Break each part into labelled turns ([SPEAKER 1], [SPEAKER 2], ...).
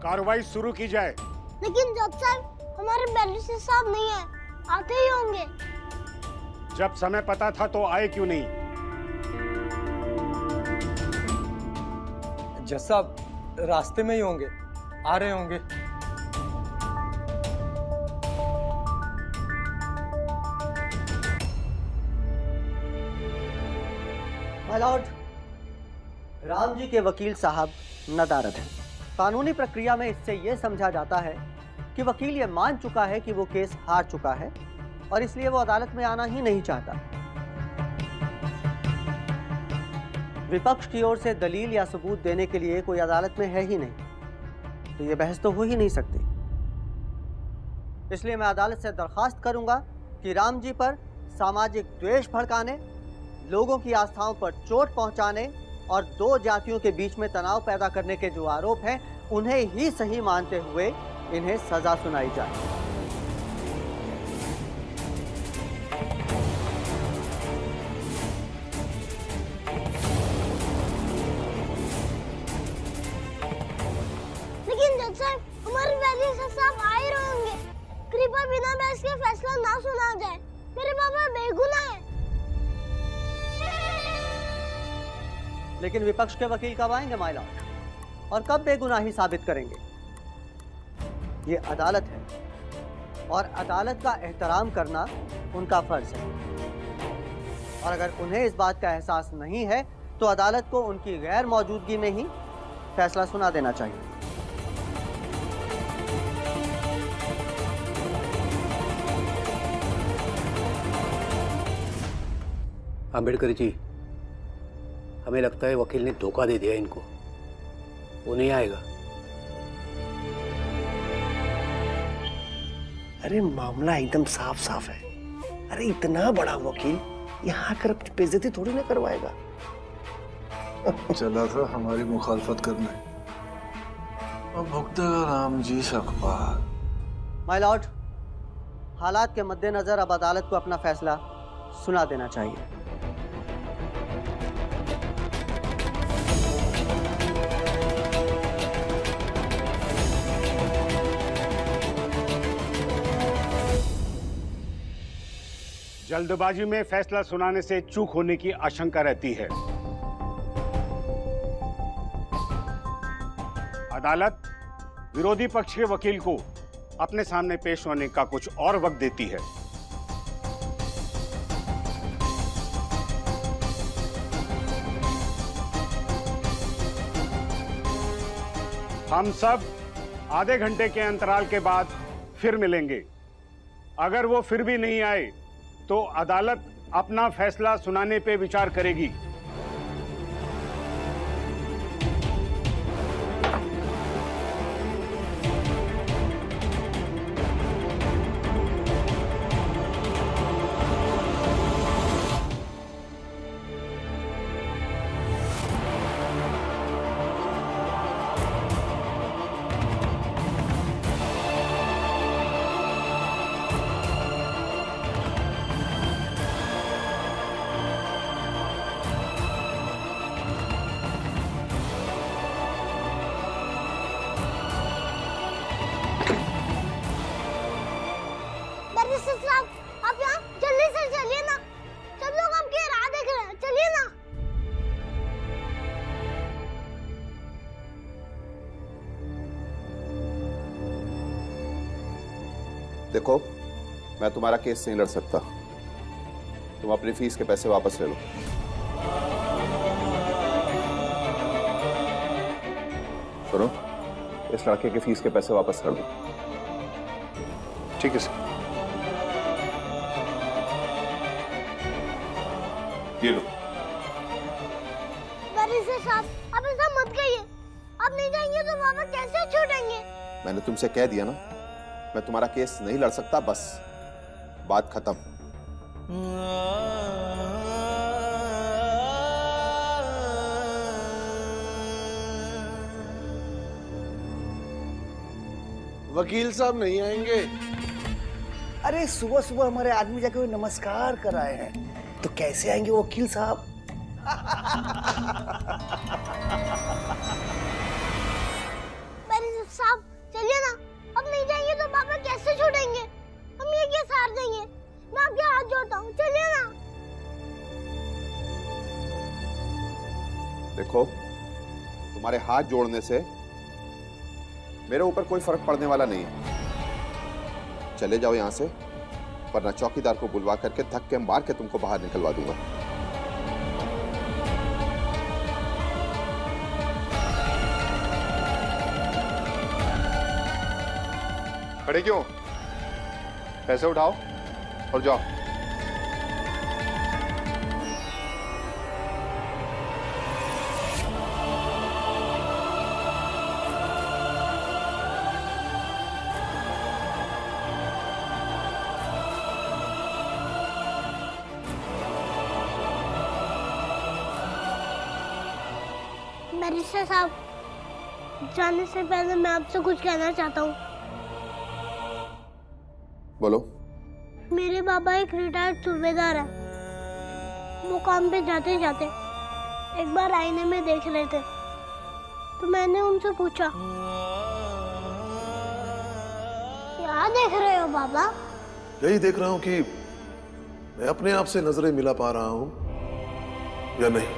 [SPEAKER 1] कार्रवाई शुरू की जाए।
[SPEAKER 2] लेकिन जज साहब, हमारे बैरिस्टर साहब नहीं है, आते ही होंगे।
[SPEAKER 1] जब समय पता था तो आए क्यों नहीं?
[SPEAKER 3] जज साहब रास्ते में ही होंगे, आ रहे होंगे।
[SPEAKER 4] माय लॉर्ड, राम जी के वकील साहब नदारद हैं। कानूनी प्रक्रिया में इससे यह समझा जाता है कि वकील ये मान चुका है कि वो केस हार चुका है और इसलिए वो अदालत में आना ही नहीं चाहता। विपक्ष की ओर से दलील या सबूत देने के लिए कोई अदालत में है ही नहीं, तो ये बहस तो हो ही नहीं सकती। इसलिए मैं अदालत से दरखास्त करूंगा कि राम जी पर सामाजिक द्वेष भड़काने, लोगों की आस्थाओं पर चोट पहुंचाने और दो जातियों के बीच में तनाव पैदा करने के जो आरोप हैं, उन्हें ही सही मानते हुए इन्हें सजा सुनाई जाए।
[SPEAKER 2] लेकिन जज साहब, हमारे बैरिस्टर साहब आ ही रहे होंगे। कृपया बिना बहस के फैसला ना सुना जाए। मेरे पापा बेगुनाह हैं।
[SPEAKER 4] लेकिन विपक्ष के वकील कब आएंगे माय लॉर्ड, और कब बेगुनाही साबित करेंगे? ये अदालत है और अदालत का एहतराम करना उनका फर्ज है। और अगर उन्हें इस बात का एहसास नहीं है तो अदालत को उनकी गैर मौजूदगी में ही फैसला सुना देना चाहिए।
[SPEAKER 5] अम्बेडकर जी, हमें लगता है वकील ने धोखा दे दिया इनको, वो नहीं आएगा।
[SPEAKER 6] अरे मामला एकदम साफ साफ है। अरे इतना बड़ा वकील यहाँ आकर अपनी बेइज्जती थोड़ी ना करवाएगा।
[SPEAKER 7] चला था हमारी मुखालफत करने, अब भुगतेगा राम जी सकपाल।
[SPEAKER 4] माय लॉर्ड, हालात के मद्देनजर अब अदालत को अपना फैसला सुना देना चाहिए।
[SPEAKER 1] जल्दबाजी में फैसला सुनाने से चूक होने की आशंका रहती है। अदालत विरोधी पक्ष के वकील को अपने सामने पेश होने का कुछ और वक्त देती है। हम सब आधे घंटे के अंतराल के बाद फिर मिलेंगे। अगर वो फिर भी नहीं आए तो अदालत अपना फैसला सुनाने पे विचार करेगी।
[SPEAKER 2] बैरिस्टर साहब, आप यहाँ जल्दी से चलिए ना। सब लोग आपकी राह देख रहे हैं, चलिए ना।
[SPEAKER 8] देखो, मैं तुम्हारा केस नहीं लड़ सकता। तुम अपनी फीस के पैसे वापस ले लो। सुनो, इस लड़के के फीस के पैसे वापस कर दो।
[SPEAKER 7] ठीक है सर।
[SPEAKER 8] ये लो।
[SPEAKER 2] बैरिस्टर साहब, आप ऐसा मत कहिए। आप नहीं जाएंगे तो पापा कैसे छूटेंगे?
[SPEAKER 8] मैंने तुमसे कह दिया ना, मैं तुम्हारा केस नहीं लड़ सकता, बस बात खत्म।
[SPEAKER 7] वकील साहब नहीं आएंगे।
[SPEAKER 6] अरे सुबह सुबह हमारे आदमी जाके नमस्कार कराए हैं, तो कैसे आएंगे वकील साहब?
[SPEAKER 2] बैरिस्टर साहब,
[SPEAKER 8] देखो, तुम्हारे हाथ जोड़ने से मेरे ऊपर कोई फर्क पड़ने वाला नहीं है। चले जाओ यहां से, वरना चौकीदार को बुलवा करके धक्के मार के तुमको बाहर निकलवा दूंगा। खड़े क्यों? पैसे उठाओ और जाओ।
[SPEAKER 2] बैरिस्टर साहब, जाने से पहले मैं आपसे कुछ कहना चाहता हूँ।
[SPEAKER 8] बोलो।
[SPEAKER 2] मेरे पापा एक रिटायर्ड सूबेदार है। वो काम पे जाते जाते एक बार आईने में देख रहे थे, तो मैंने उनसे पूछा, क्या देख रहे हो पापा?
[SPEAKER 9] यही देख रहा हूं कि मैं अपने आप से नजरें मिला पा रहा हूं या नहीं।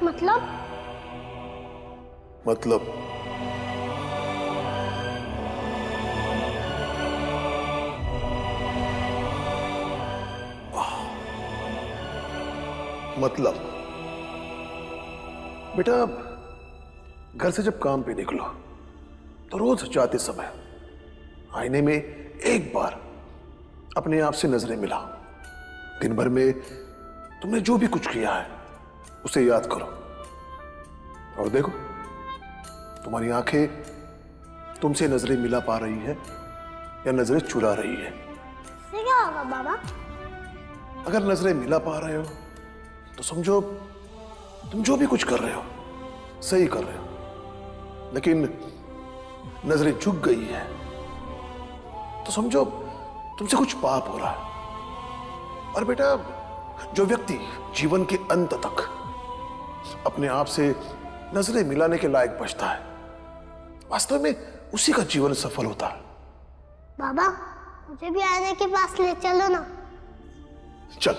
[SPEAKER 2] मतलब
[SPEAKER 9] बेटा, घर से जब काम पे निकलो तो रोज जाते समय आईने में एक बार अपने आप से नजरें मिलाओ। दिन भर में तुमने जो भी कुछ किया है उसे याद करो, और देखो तुम्हारी आंखें तुमसे नजरें मिला पा रही है या नजरें चुरा रही है।
[SPEAKER 2] इससे क्या होगा बाबा?
[SPEAKER 9] अगर नजरें मिला पा रहे हो तो समझो तुम जो भी कुछ कर रहे हो सही कर रहे हो, लेकिन नजरें झुक गई है तो समझो तुमसे कुछ पाप हो रहा है। और बेटा, जो व्यक्ति जीवन के अंत तक अपने आप से नजरें मिलाने के लायक बचता है, वास्तव में उसी का जीवन सफल होता है।
[SPEAKER 2] बाबा, मुझे भी आईने के पास ले चलो ना।
[SPEAKER 9] चल।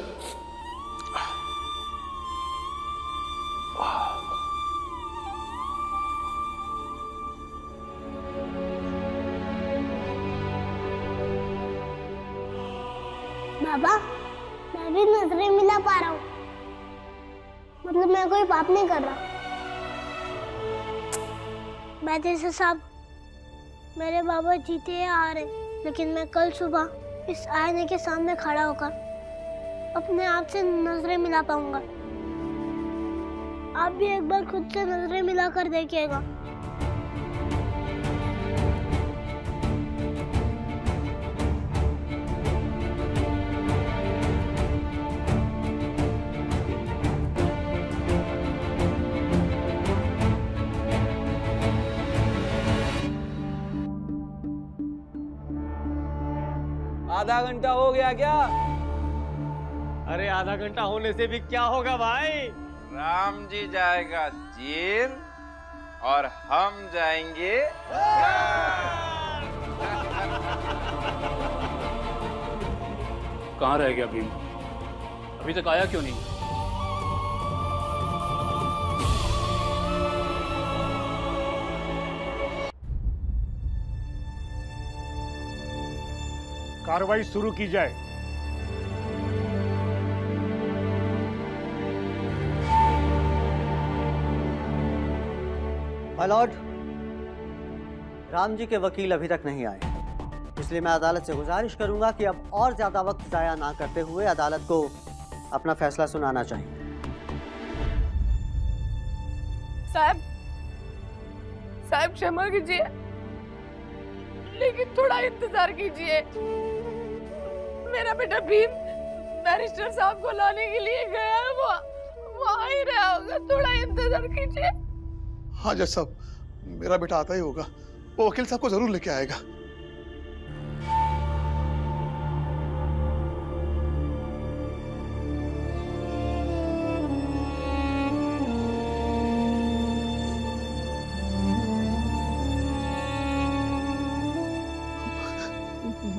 [SPEAKER 2] बाबा, मैं भी नजरें मिला पा रहा हूँ, मतलब मैं कोई पाप नहीं कर रहा। बैरिस्टर साहब, मेरे बाबा जीते या हारे, लेकिन मैं कल सुबह इस आईने के सामने खड़ा होकर अपने आप से नजरें मिला पाऊंगा। आप भी एक बार खुद से नजरें मिलाकर देखिएगा।
[SPEAKER 3] आधा घंटा हो गया क्या?
[SPEAKER 10] अरे आधा घंटा होने से भी क्या होगा भाई?
[SPEAKER 11] राम जी जाएगा जेल और हम जाएंगे।
[SPEAKER 5] कहाँ रह गया भीम? अभी तक आया क्यों नहीं?
[SPEAKER 1] कार्रवाई शुरू की जाए।
[SPEAKER 4] माय लॉर्ड, राम जी के वकील अभी तक नहीं आए, इसलिए मैं अदालत से गुजारिश करूंगा कि अब और ज्यादा वक्त जाया ना करते हुए अदालत को अपना फैसला सुनाना चाहिए।
[SPEAKER 12] साहब क्षमा कीजिए, लेकिन थोड़ा इंतजार कीजिए। मेरा बेटा भीम बैरिस्टर साहब को लाने के लिए गया है, वो आ ही रहा होगा, थोड़ा इंतजार कीजिए।
[SPEAKER 9] हाँ जज साहब, मेरा बेटा आता ही होगा, वो वकील साहब को जरूर लेके आएगा।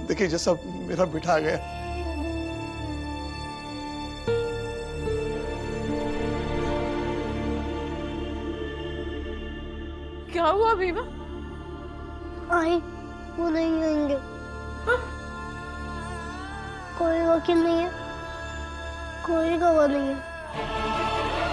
[SPEAKER 9] देखिए जज साहब, मेरा बेटा आ गया।
[SPEAKER 12] क्या हुआ भीमा?
[SPEAKER 2] आई वो नहीं आएंगे। कोई वकील नहीं है, कोई गवाह नहीं है।